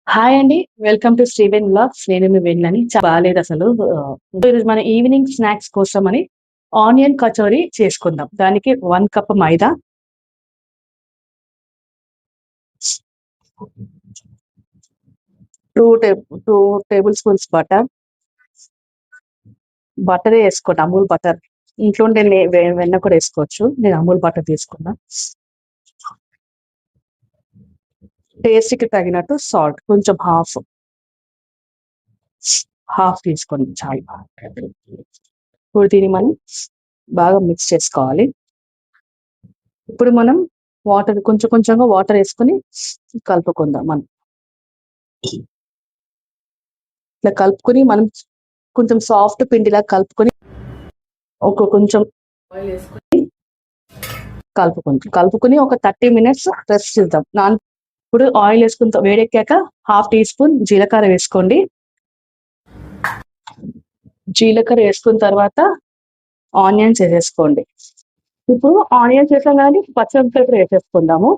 Hi అండి. Welcome to Sreeveni vlogs. నేను మీ వెన్నని. బాలేదసలు. ఈరోజు మన ఈవినింగ్ స్నాక్స్ కోసమని ఆనియన్ కచోరీ చేసుకుందాం. దానికి 1 cup maida, 2 table spoons butter. బటరే ఏసుకోండి. అమూల్ బటర్. ఇంట్లో ఉండే వెన్న కూడా ఏసుకోవచ్చు. నేను అమూల్ బటర్ తీసుకున్నా. టేస్ట్‌కి తగినట్టు సాల్ట్ కొంచెం హాఫ్ తీసుకోండి చాలు. ఇప్పుడు దీన్ని మనం బాగా మిక్స్ చేసుకోవాలి. ఇప్పుడు మనం వాటర్ కొంచెం కొంచెంగా వాటర్ ఏసుకొని కలుపుకుందాం మనం. ఇట్లా కలుపుకొని మనం కొంచెం సాఫ్ట్ పిండిలా కలుపుకొని కొంచెం ఆయిల్ ఏసుకొని కలుపుకొని ఒక 30 మినిట్స్ రెస్ట్ చేద్దాం. ఇప్పుడు ఆయిల్ ఏసుకుని వేడెక్కాక హాఫ్ టీ స్పూన్ జీలకర్ర వేసుకోండి. జీలకర్ర వేసుకున్న తర్వాత ఆనియన్స్ వేసేసుకోండి. ఇప్పుడు ఆనియన్స్ వేసాం కానీ పచ్చిమిరపకాయలు వేసేసుకుందాము.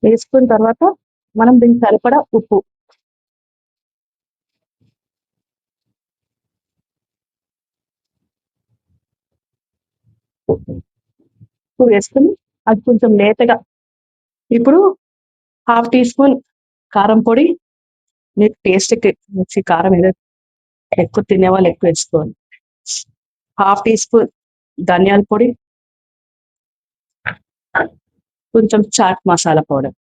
వేసుకున్న తర్వాత మనం దీనికి సరిపడా ఉప్పు వేసుకుని అది కొంచెం లేతగా ఇప్పుడు హాఫ్ టీ స్పూన్ కారం పొడి. మీకు టేస్ట్‌కి మిర్చి కారం ఏదో ఎక్కువ తినేవాళ్ళు ఎక్కువ వేసుకోండి. హాఫ్ టీ స్పూన్ ధనియాల పొడి, కొంచెం చాట్ మసాలా పౌడర్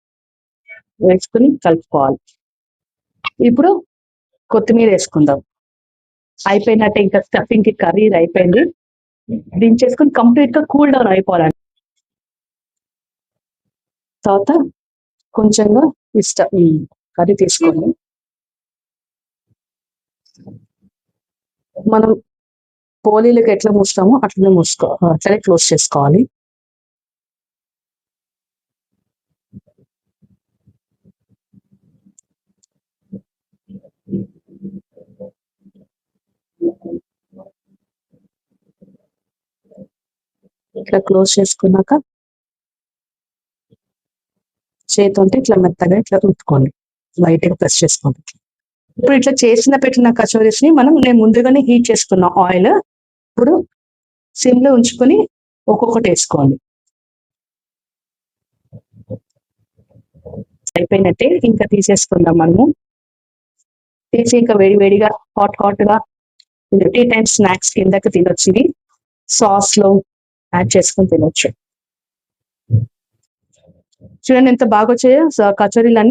వేసుకుని కలుపుకోవాలి. ఇప్పుడు కొత్తిమీర వేసుకుందాం. అయిపోయినట్టే, ఇంకా స్టఫింగ్‌కి కర్రీ అయిపోయింది. దించేసుకొని కంప్లీట్‌గా కూల్ డౌన్ అయిపోవాలండి. తర్వాత కొంచెంగా కర్రీ తీసుకోండి. మనం పోలీలకు ఎట్లా మూస్తామో అట్లనే అట్లనే క్లోజ్ చేసుకోవాలి. ఇట్లా క్లోజ్ చేసుకున్నాక చేతితోటి ఇట్లా మెత్తగా ఇట్లా రుద్దుకోండి. లైట్‌గా ప్రెస్ చేసుకోండి. ఇప్పుడు ఇట్లా పెట్టిన కచోరీస్‌ని నేను ముందుగానే హీట్ చేసుకున్న ఆయిల్ ఇప్పుడు సిమ్‌లో ఉంచుకొని ఒక్కొక్కటి వేసుకోండి. అయిపోయినట్టే, ఇంకా తీసేసుకుందాం మనము. తీసి ఇంకా వేడిగా హాట్‌గా టీ టైమ్ స్నాక్స్ కిందకి తినొచ్చు. ఇది సాస్‌లో యాడ్ చేసుకొని తినొచ్చు. చూడండి ఎంత బాగా వచ్చాయో కచోరీలన్నీ.